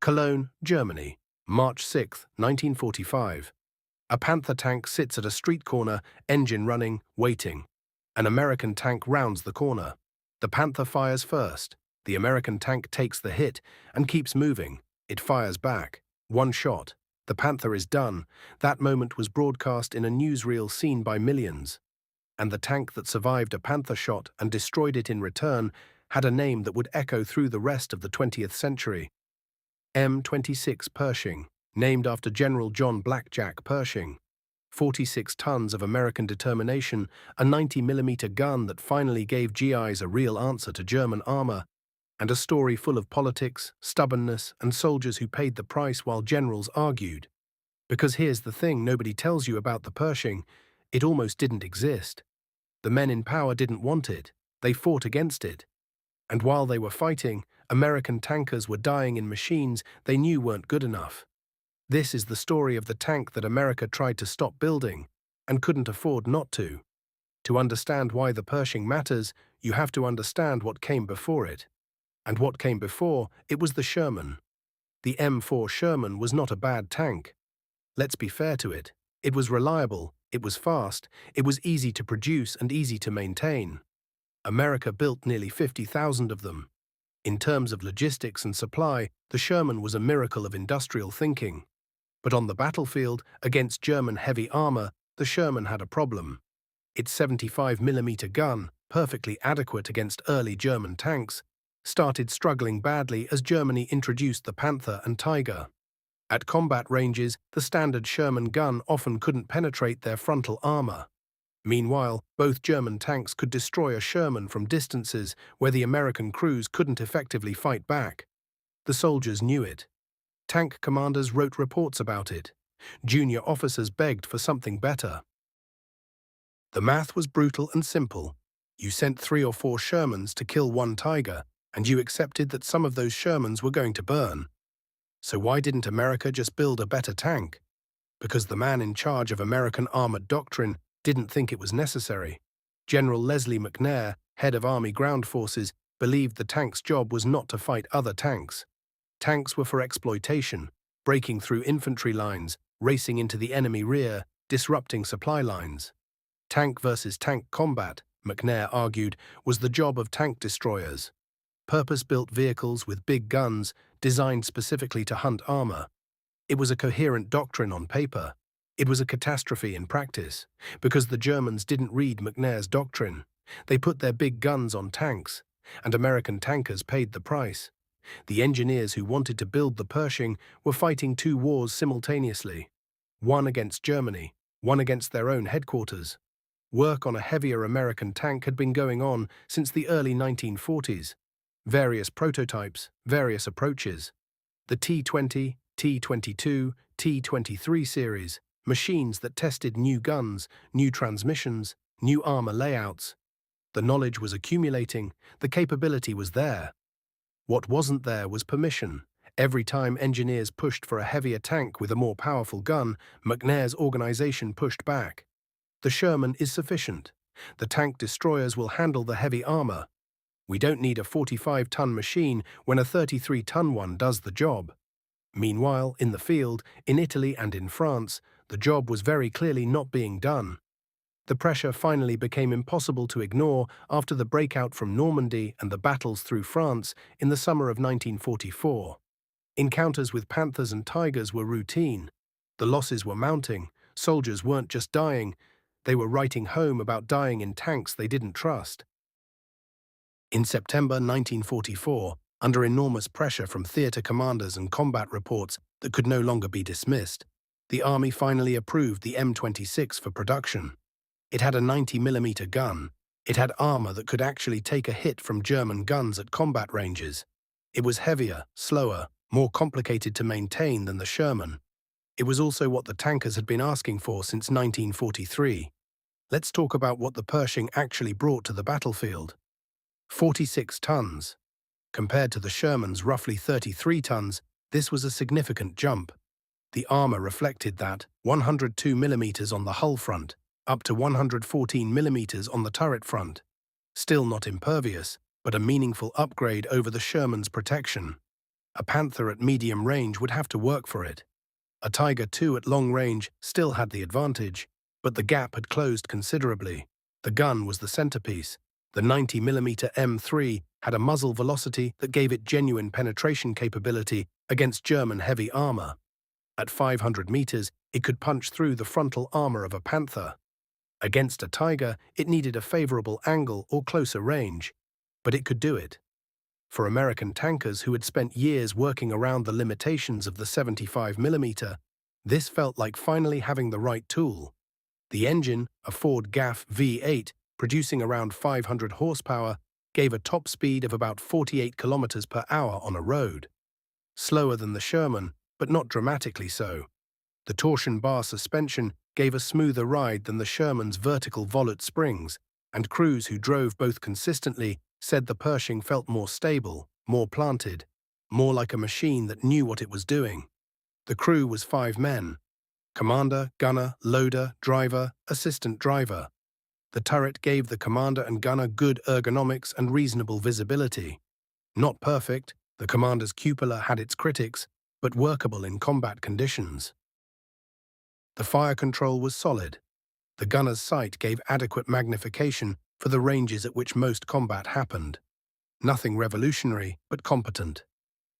Cologne, Germany, March 6, 1945. A Panther tank sits at a street corner, engine running, waiting. An American tank rounds the corner. The Panther fires first. The American tank takes the hit and keeps moving. It fires back. One shot. The Panther is done. That moment was broadcast in a newsreel seen by millions. And the tank that survived a Panther shot and destroyed it in return had a name that would echo through the rest of the 20th century. M26 Pershing, named after General John Blackjack Pershing. 46 tons of American determination, a 90mm gun that finally gave GIs a real answer to German armor, and a story full of politics, stubbornness, and soldiers who paid the price while generals argued. Because here's the thing nobody tells you about the Pershing: it almost didn't exist. The men in power didn't want it. They fought against it. And while they were fighting, American tankers were dying in machines they knew weren't good enough. This is the story of the tank that America tried to stop building and couldn't afford not to. To understand why the Pershing matters, you have to understand what came before it. And what came before it was the Sherman. The M4 Sherman was not a bad tank. Let's be fair to it. It was reliable, it was fast, it was easy to produce and easy to maintain. America built nearly 50,000 of them. In terms of logistics and supply, the Sherman was a miracle of industrial thinking. But on the battlefield, against German heavy armor, the Sherman had a problem. Its 75mm gun, perfectly adequate against early German tanks, started struggling badly as Germany introduced the Panther and Tiger. At combat ranges, the standard Sherman gun often couldn't penetrate their frontal armor. Meanwhile, both German tanks could destroy a Sherman from distances where the American crews couldn't effectively fight back. The soldiers knew it. Tank commanders wrote reports about it. Junior officers begged for something better. The math was brutal and simple. You sent 3 or 4 Shermans to kill one Tiger, and you accepted that some of those Shermans were going to burn. So why didn't America just build a better tank? Because the man in charge of American armored doctrine didn't think it was necessary. General Leslie McNair, head of Army Ground Forces, believed the tank's job was not to fight other tanks. Tanks were for exploitation, breaking through infantry lines, racing into the enemy rear, disrupting supply lines. Tank versus tank combat, McNair argued, was the job of tank destroyers. Purpose-built vehicles with big guns, designed specifically to hunt armor. It was a coherent doctrine on paper. It was a catastrophe in practice, because the Germans didn't read McNair's doctrine. They put their big guns on tanks, and American tankers paid the price. The engineers who wanted to build the Pershing were fighting 2 wars simultaneously. One against Germany, one against their own headquarters. Work on a heavier American tank had been going on since the early 1940s. Various prototypes, various approaches. The T-20, T-22, T-23 series, machines that tested new guns, new transmissions, new armor layouts. The knowledge was accumulating, the capability was there. What wasn't there was permission. Every time engineers pushed for a heavier tank with a more powerful gun, McNair's organization pushed back. The Sherman is sufficient. The tank destroyers will handle the heavy armor. We don't need a 45-ton machine when a 33-ton one does the job. Meanwhile, in the field, in Italy and in France, the job was very clearly not being done. The pressure finally became impossible to ignore after the breakout from Normandy and the battles through France in the summer of 1944. Encounters with Panthers and Tigers were routine. The losses were mounting. Soldiers weren't just dying. They were writing home about dying in tanks they didn't trust. In September 1944, under enormous pressure from theater commanders and combat reports that could no longer be dismissed, the Army finally approved the M26 for production. It had a 90mm gun. It had armor that could actually take a hit from German guns at combat ranges. It was heavier, slower, more complicated to maintain than the Sherman. It was also what the tankers had been asking for since 1943. Let's talk about what the Pershing actually brought to the battlefield. 46 tons. Compared to the Sherman's roughly 33 tons, this was a significant jump. The armor reflected that, 102mm on the hull front, up to 114mm on the turret front. Still not impervious, but a meaningful upgrade over the Sherman's protection. A Panther at medium range would have to work for it. A Tiger II at long range still had the advantage, but the gap had closed considerably. The gun was the centerpiece. The 90mm M3 had a muzzle velocity that gave it genuine penetration capability against German heavy armor. At 500 meters, it could punch through the frontal armor of a Panther. Against a Tiger, it needed a favorable angle or closer range, but it could do it. For American tankers who had spent years working around the limitations of the 75mm, this felt like finally having the right tool. The engine, a Ford GAF V8, producing around 500 horsepower, gave a top speed of about 48 kilometers per hour on a road. Slower than the Sherman, but not dramatically so. The torsion bar suspension gave a smoother ride than the Sherman's vertical volute springs, and crews who drove both consistently said the Pershing felt more stable, more planted, more like a machine that knew what it was doing. The crew was 5 men: commander, gunner, loader, driver, assistant driver. The turret gave the commander and gunner good ergonomics and reasonable visibility. Not perfect, the commander's cupola had its critics, but workable in combat conditions. The fire control was solid. The gunner's sight gave adequate magnification for the ranges at which most combat happened. Nothing revolutionary, but competent.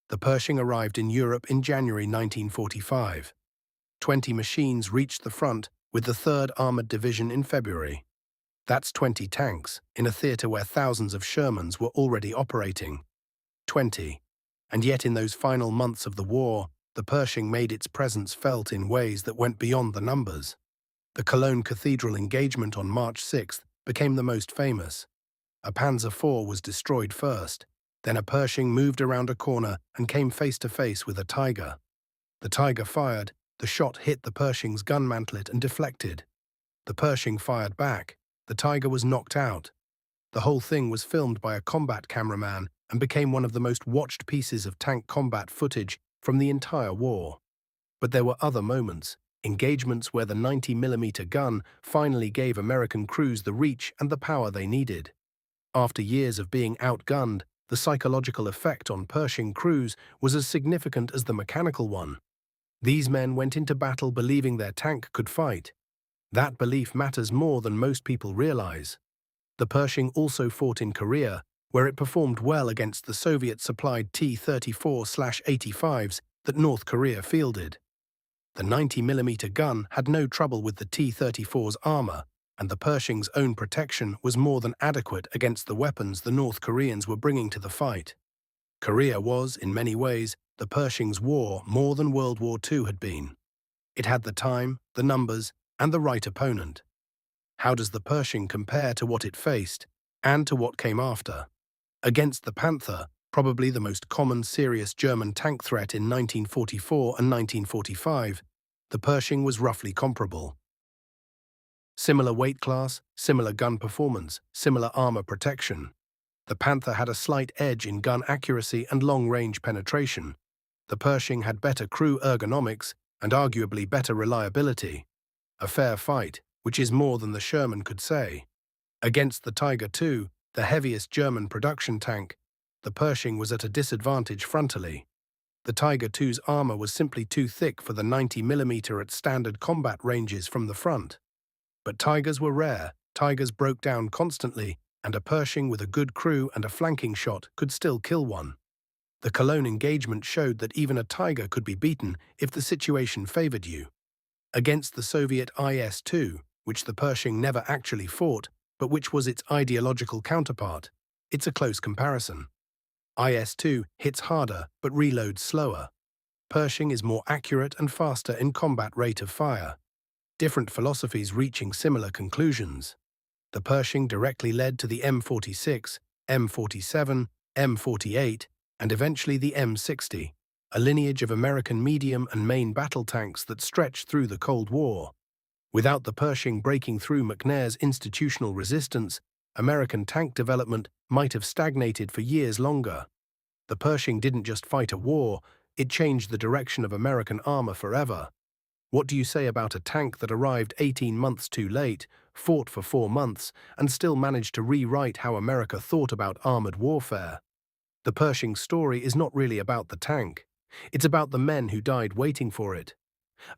The Pershing arrived in Europe in January 1945. 20 machines reached the front with the 3rd Armored Division in February. That's 20 tanks in a theater where thousands of Shermans were already operating. 20. And yet in those final months of the war, the Pershing made its presence felt in ways that went beyond the numbers. The Cologne Cathedral engagement on March 6th became the most famous. A Panzer IV was destroyed first, then a Pershing moved around a corner and came face to face with a Tiger. The Tiger fired, the shot hit the Pershing's gun mantlet and deflected. The Pershing fired back, the Tiger was knocked out. The whole thing was filmed by a combat cameraman and became one of the most watched pieces of tank combat footage from the entire war. But there were other moments, engagements where the 90mm gun finally gave American crews the reach and the power they needed. After years of being outgunned, the psychological effect on Pershing crews was as significant as the mechanical one. These men went into battle believing their tank could fight. That belief matters more than most people realize. The Pershing also fought in Korea, where it performed well against the Soviet-supplied T-34/85s that North Korea fielded. The 90mm gun had no trouble with the T-34's armor, and the Pershing's own protection was more than adequate against the weapons the North Koreans were bringing to the fight. Korea was, in many ways, the Pershing's war more than World War II had been. It had the time, the numbers, and the right opponent. How does the Pershing compare to what it faced, and to what came after? Against the Panther, probably the most common serious German tank threat in 1944 and 1945, the Pershing was roughly comparable. Similar weight class, similar gun performance, similar armor protection. The Panther had a slight edge in gun accuracy and long-range penetration. The Pershing had better crew ergonomics and arguably better reliability. A fair fight, which is more than the Sherman could say. Against the Tiger II, the heaviest German production tank, the Pershing was at a disadvantage frontally. The Tiger II's armor was simply too thick for the 90mm at standard combat ranges from the front. But Tigers were rare, Tigers broke down constantly, and a Pershing with a good crew and a flanking shot could still kill one. The Cologne engagement showed that even a Tiger could be beaten if the situation favored you. Against the Soviet IS-2, which the Pershing never actually fought, but which was its ideological counterpart, it's a close comparison. IS-2 hits harder but reloads slower. Pershing is more accurate and faster in combat rate of fire. Different philosophies reaching similar conclusions. The Pershing directly led to the M26, M47, M48, and eventually the M60, a lineage of American medium and main battle tanks that stretched through the Cold War. Without the Pershing breaking through McNair's institutional resistance, American tank development might have stagnated for years longer. The Pershing didn't just fight a war, it changed the direction of American armor forever. What do you say about a tank that arrived 18 months too late, fought for 4 months, and still managed to rewrite how America thought about armored warfare? The Pershing story is not really about the tank. It's about the men who died waiting for it.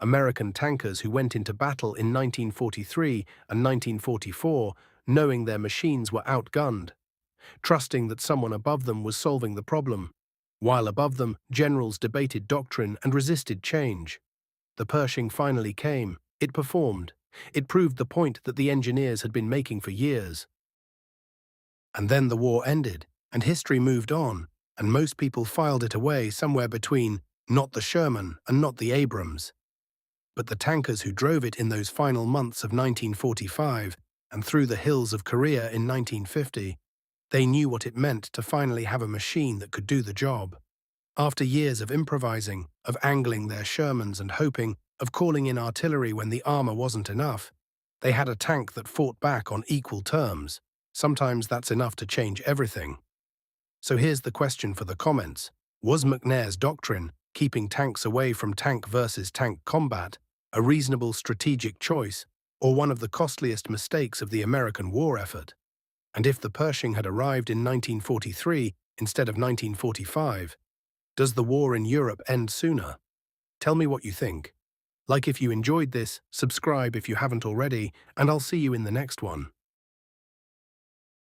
American tankers who went into battle in 1943 and 1944, knowing their machines were outgunned, trusting that someone above them was solving the problem. While above them, generals debated doctrine and resisted change. The Pershing finally came. It performed. It proved the point that the engineers had been making for years. And then the war ended, and history moved on, and most people filed it away somewhere between not the Sherman and not the Abrams. But the tankers who drove it in those final months of 1945 and through the hills of Korea in 1950, they knew what it meant to finally have a machine that could do the job. After years of improvising, of angling their Shermans and hoping, of calling in artillery when the armor wasn't enough, they had a tank that fought back on equal terms. Sometimes that's enough to change everything. So here's the question for the comments. Was McNair's doctrine, keeping tanks away from tank versus tank combat, a reasonable strategic choice, or one of the costliest mistakes of the American war effort? And if the Pershing had arrived in 1943 instead of 1945, does the war in Europe end sooner? Tell me what you think. Like if you enjoyed this, subscribe if you haven't already, and I'll see you in the next one.